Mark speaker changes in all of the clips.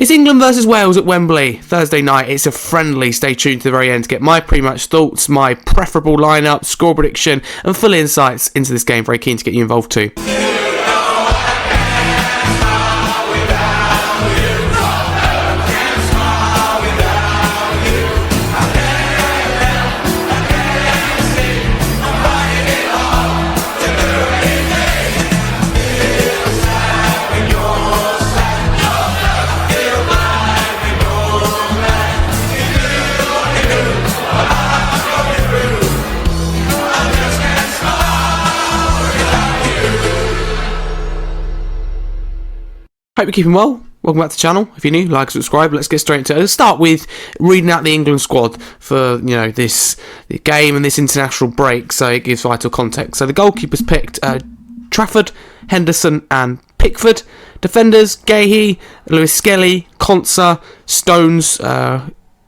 Speaker 1: It's England versus Wales at Wembley, Thursday night. It's a friendly. Stay tuned to the very end to get my pre-match thoughts, my preferable lineup, score prediction, and full insights into this game. Very keen to get you involved too. Hope you're keeping well. Welcome back to the channel. If you're new, like, subscribe. Let's get straight into it. Let's start with reading out the England squad for this game and this international break, so it gives vital context. So the goalkeepers picked Trafford, Henderson, and Pickford. Defenders: Gahey, Lewis Skelly, Konsa, Stones.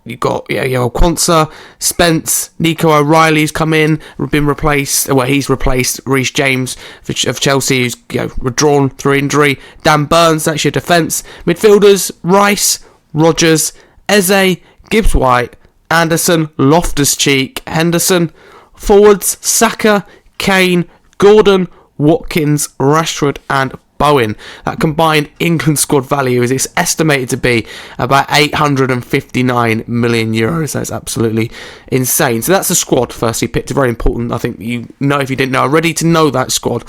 Speaker 1: You've got Konsa, Spence, Nico O'Reilly's come in, been replaced. Well, he's replaced Reece James of Chelsea, who's withdrawn through injury. Dan Burns, that's your defence. Midfielders: Rice, Rodgers, Eze, Gibbs-White, Anderson, Loftus-Cheek, Henderson. Forwards: Saka, Kane, Gordon, Watkins, Rashford, and Bowen. That combined England squad value is estimated to be about €859 million. That's absolutely insane. So that's the squad firstly picked. Very important. I think you know, if you didn't know already, to know that squad.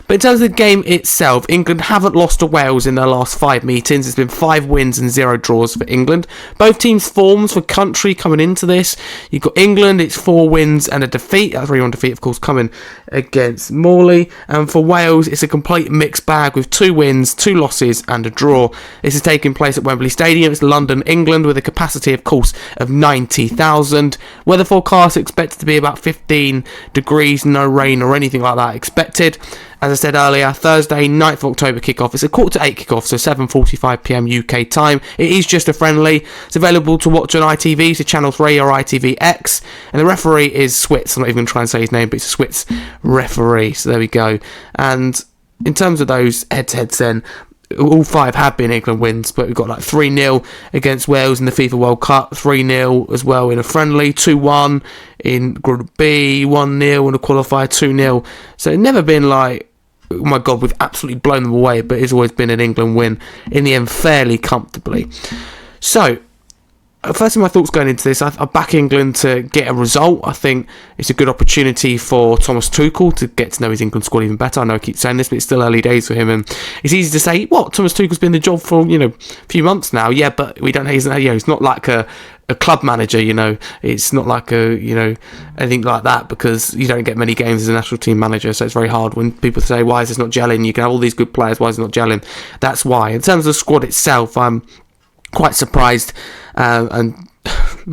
Speaker 1: But in terms of the game itself, England haven't lost to Wales in their last 5 meetings. It's been 5 wins and 0 draws for England. Both teams' forms for country coming into this. You've got England, it's 4 wins and a defeat. That 3-1 defeat, of course, coming against Morley. And for Wales, it's a complete mixed bag with 2 wins, 2 losses and a draw. This is taking place at Wembley Stadium. It's London, England, with a capacity, of course, of 90,000. Weather forecast expected to be about 15 degrees, no rain or anything like that expected. As I said earlier, Thursday, 9th of October kickoff. It's a 7:45 kickoff, so 7:45pm UK time. It is just a friendly. It's available to watch on ITV, so Channel 3 or ITVX. And the referee is Switz. I'm not even going to try and say his name, but it's a Switz referee. So there we go. And in terms of those head-to-heads then, all 5 have been England wins, but we've got like 3-0 against Wales in the FIFA World Cup, 3-0 as well in a friendly, 2-1 in Group B, 1-0 in a qualifier, 2-0. So it's never been like, oh my God, we've absolutely blown them away, but it's always been an England win in the end fairly comfortably. So, firstly, my thoughts going into this, I back England to get a result. I think it's a good opportunity for Thomas Tuchel to get to know his England squad even better. I know I keep saying this, but it's still early days for him, and it's easy to say, what, Thomas Tuchel's been in the job for, a few months now. Yeah, but we don't, he's not like a club manager, it's not like anything like that, because you don't get many games as a national team manager, so it's very hard when people say, why is this not gelling? You can have all these good players, why is it not gelling? That's why. In terms of the squad itself, I'm quite surprised and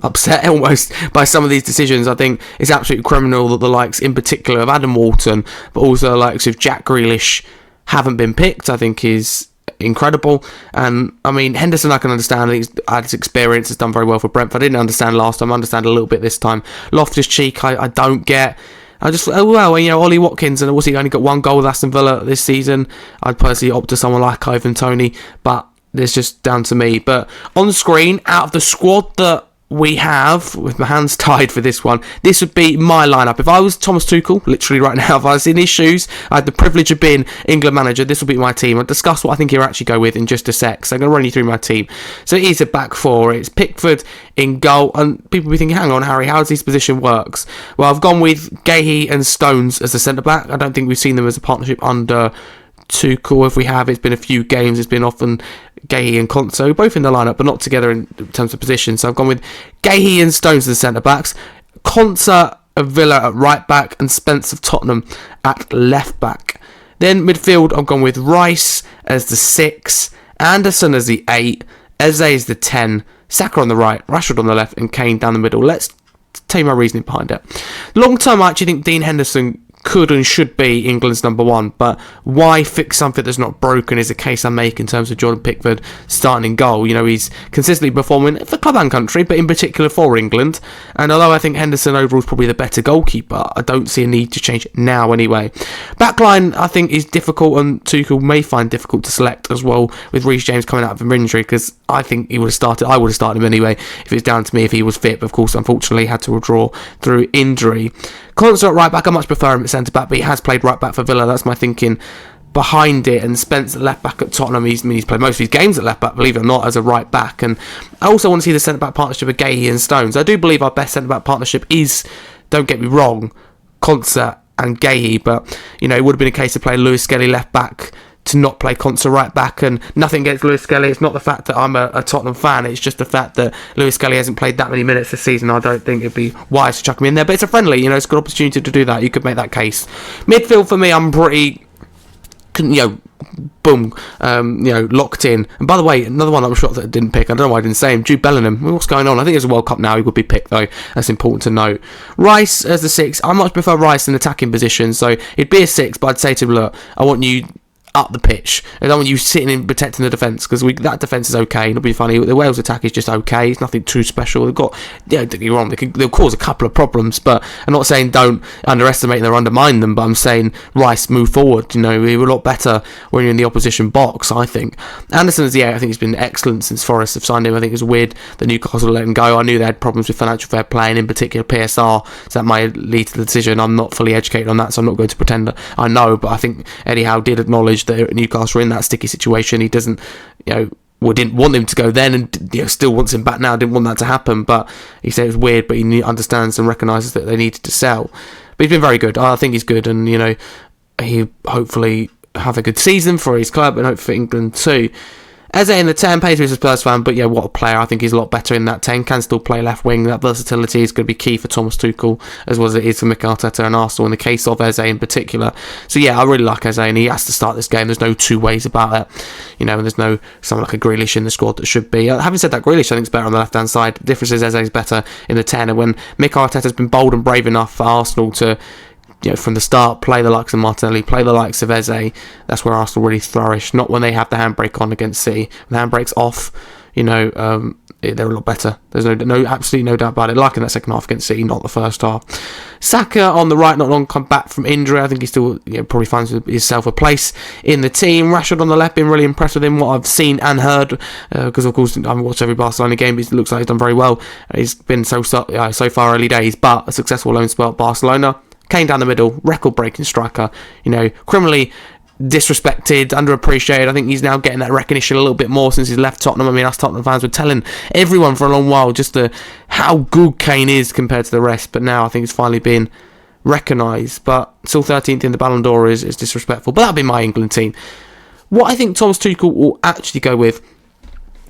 Speaker 1: upset almost by some of these decisions. I think it's absolutely criminal that the likes in particular of Adam Walton, but also the likes of Jack Grealish haven't been picked. I think is incredible. And I mean, Henderson I can understand. He's had his experience, has done very well for Brentford. I didn't understand last time, I understand a little bit this time. Loftus-Cheek I don't get. I just, Ollie Watkins, and he only got 1 goal with Aston Villa this season. I'd personally opt to someone like Ivan Toney, but it's just down to me. But on the screen, out of the squad that we have, with my hands tied for this one, this would be my lineup. If I was Thomas Tuchel, literally right now, if I was in his shoes, I had the privilege of being England manager, this would be my team. I'll discuss what I think he'll actually go with in just a sec, so I'm going to run you through my team. So it is a back 4, it's Pickford in goal, and people will be thinking, hang on Harry, how does this position works? Well, I've gone with Gahey and Stones as a centre-back. I don't think we've seen them as a partnership under Tuchel. If we have, it's been a few games, it's been often Gahey and Konsa, both in the lineup but not together in terms of position. So I've gone with Gahey and Stones as the centre backs, Konsa of Villa at right back, and Spence of Tottenham at left back. Then midfield, I've gone with Rice as the 6, Anderson as the 8, Eze as the 10, Saka on the right, Rashford on the left, and Kane down the middle. Let's tell you my reasoning behind it. Long term, I actually think Dean Henderson could and should be England's number one, but why fix something that's not broken is a case I make in terms of Jordan Pickford starting in goal. He's consistently performing for club and country, but in particular for England, and although I think Henderson overall is probably the better goalkeeper, I don't see a need to change it now anyway. Backline I think is difficult, and Tuchel may find difficult to select as well, with Reece James coming out of an injury, because I think I would have started him anyway if it was down to me if he was fit, but of course unfortunately had to withdraw through injury. Konsa at right back, I much prefer him at centre back, but he has played right back for Villa. That's my thinking behind it. And Spence at left back at Tottenham, he's played most of his games at left back, believe it or not, as a right back. And I also want to see the centre back partnership of Gahey and Stones. I do believe our best centre back partnership is, don't get me wrong, Konsa and Gahey, but it would have been a case of playing Lewis Skelly left back to not play Konsa right back, and nothing against Lewis Skelly. It's not the fact that I'm a Tottenham fan, it's just the fact that Lewis Skelly hasn't played that many minutes this season. I don't think it'd be wise to chuck him in there, but it's a friendly, it's a good opportunity to do that. You could make that case. Midfield for me, I'm pretty, locked in. And by the way, another one I'm shocked that I didn't pick, I don't know why I didn't say him, Jude Bellingham. What's going on? I think it's a World Cup now, he would be picked though, that's important to note. Rice as the 6, I much prefer Rice in attacking position, so it'd be a 6, but I'd say to him, look, I want you up the pitch. I don't want you sitting in protecting the defence, because that defence is okay. It'll be funny. The Wales attack is just okay. It's nothing too special. They've got, don't get me wrong, they'll cause a couple of problems, but I'm not saying don't underestimate them or undermine them, but I'm saying Rice, move forward. We were a lot better when you're in the opposition box, I think. Anderson is I think he's been excellent since Forest have signed him. I think it's weird that Newcastle let him go. I knew they had problems with financial fair play, and in particular PSR, so that might lead to the decision. I'm not fully educated on that, so I'm not going to pretend that I know, but I think Eddie Howe did acknowledge that Newcastle were in that sticky situation. He doesn't, didn't want him to go then, and still wants him back now. Didn't want that to happen, but he said it was weird, but he understands and recognises that they needed to sell. But he's been very good. I think he's good, and he hopefully have a good season for his club and hope for England too. Eze in the 10, Paisley is a Spurs fan, but what a player. I think he's a lot better in that 10, can still play left wing. That versatility is going to be key for Thomas Tuchel, as well as it is for Mikel Arteta and Arsenal in the case of Eze in particular. So I really like Eze, and he has to start this game. There's no two ways about it. And there's no someone like a Grealish in the squad that should be. Having said that, Grealish I think is better on the left-hand side. The difference is Eze is better in the 10, and when Mikel Arteta's been bold and brave enough for Arsenal to from the start, play the likes of Martinelli, play the likes of Eze, that's where Arsenal really flourish. Not when they have the handbrake on against City. When the handbrake's off, they're a lot better. There's absolutely no doubt about it. Like in that second half against City, not the first half. Saka on the right, not long come back from injury. I think he still probably finds himself a place in the team. Rashford on the left, been really impressed with him, what I've seen and heard, because of course I haven't watched every Barcelona game, but it looks like he's done very well. He's been so far early days, but a successful loan spell at Barcelona. Kane down the middle, record-breaking striker, criminally disrespected, underappreciated. I think he's now getting that recognition a little bit more since he's left Tottenham. I mean, us Tottenham fans were telling everyone for a long while just how good Kane is compared to the rest, but now I think it's finally been recognised. But still 13th in the Ballon d'Or is disrespectful, but that'll be my England team. What I think Thomas Tuchel will actually go with,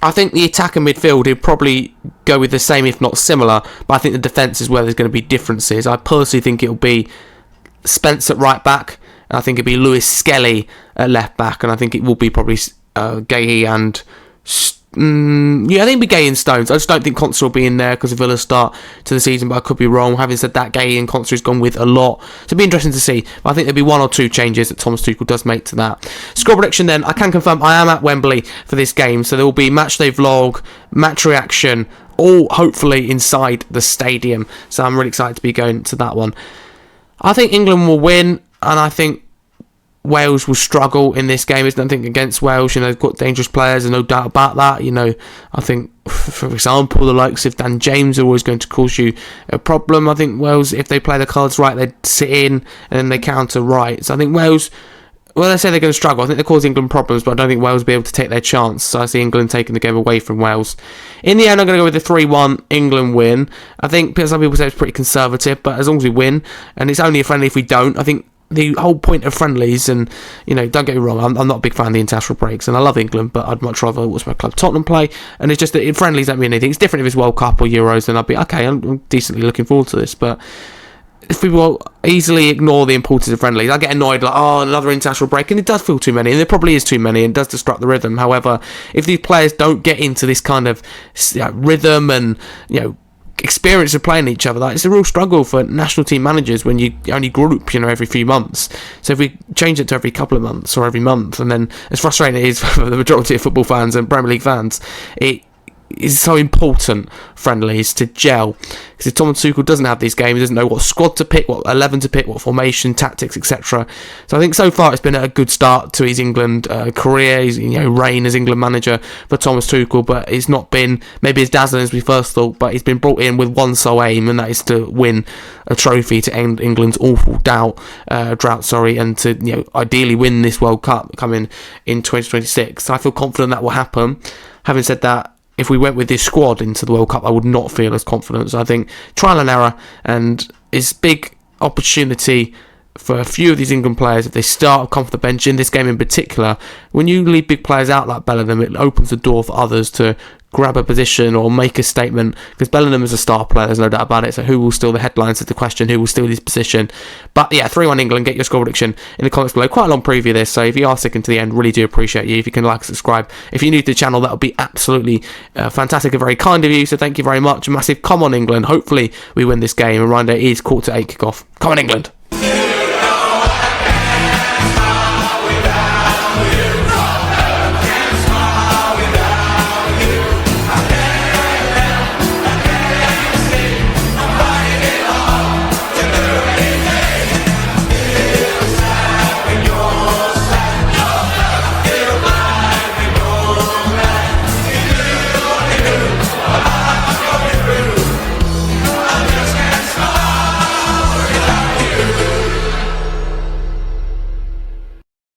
Speaker 1: I think the attack and midfield, he'll probably go with the same, if not similar, but I think the defence is where there's going to be differences. I personally think it'll be Spence at right back, and I think it'll be Lewis Skelly at left back, and I think it will be probably Gahey and I think it'll be Gahey and Stones. I just don't think Konsa will be in there because of Villa's start to the season, but I could be wrong. Having said that, Gahey and Konsa has gone with a lot, so it'll be interesting to see. But I think there'll be one or two changes that Thomas Tuchel does make to that. Score prediction then, I can confirm I am at Wembley for this game, so there will be Matchday vlog, match reaction, all hopefully inside the stadium, so I'm really excited to be going to that one. I think England will win, and I think Wales will struggle in this game. There's nothing against Wales, they've got dangerous players, and no doubt about that. I think, for example, the likes of Dan James are always going to cause you a problem. I think Wales, if they play the cards right, they sit in and then they counter right. So I think Wales, they say they're going to struggle. I think they cause England problems, but I don't think Wales will be able to take their chance. So I see England taking the game away from Wales. In the end, I'm going to go with the 3-1 England win. I think some people say it's pretty conservative, but as long as we win, and it's only a friendly if we don't, I think the whole point of friendlies, and don't get me wrong, I'm not a big fan of the international breaks, and I love England, but I'd much rather watch my club Tottenham play, and it's just that in friendlies don't mean anything. It's different if it's World Cup or Euros, then I'd be okay, I'm decently looking forward to this. But if people easily ignore the importance of friendlies, I get annoyed, like, another international break, and it does feel too many, and there probably is too many, and it does disrupt the rhythm. However, if these players don't get into this kind of rhythm and experience of playing each other. Like, it's a real struggle for national team managers when you only group, every few months. So if we change it to every couple of months or every month, and then as frustrating it is for the majority of football fans and Premier League fans, it is so important, friendlies, to gel, because if Thomas Tuchel doesn't have these games, he doesn't know what squad to pick, what 11 to pick, what formation, tactics, etc. So I think so far it's been a good start to his England career, his reign as England manager for Thomas Tuchel, but it's not been maybe as dazzling as we first thought. But he's been brought in with one sole aim, and that is to win a trophy to end England's awful drought, and to ideally win this World Cup coming in 2026. So I feel confident that will happen. Having said that, if we went with this squad into the World Cup, I would not feel as confident. So I think trial and error, and it's big opportunity for a few of these England players. If they start come off the bench in this game in particular, when you leave big players out like Bellingham, it opens the door for others to grab a position or make a statement, because Bellingham is a star player, there's no doubt about it. So who will steal the headlines is the question, who will steal his position. But yeah, 3-1 England. Get your score prediction in the comments below. Quite a long preview this, so if you are sticking to the end, really do appreciate you. If you can like, subscribe, if you're new to the channel, that would be absolutely fantastic and very kind of you, so thank you very much. Massive come on England. Hopefully we win this game, and Ryan is 8:45 kickoff. Come on England.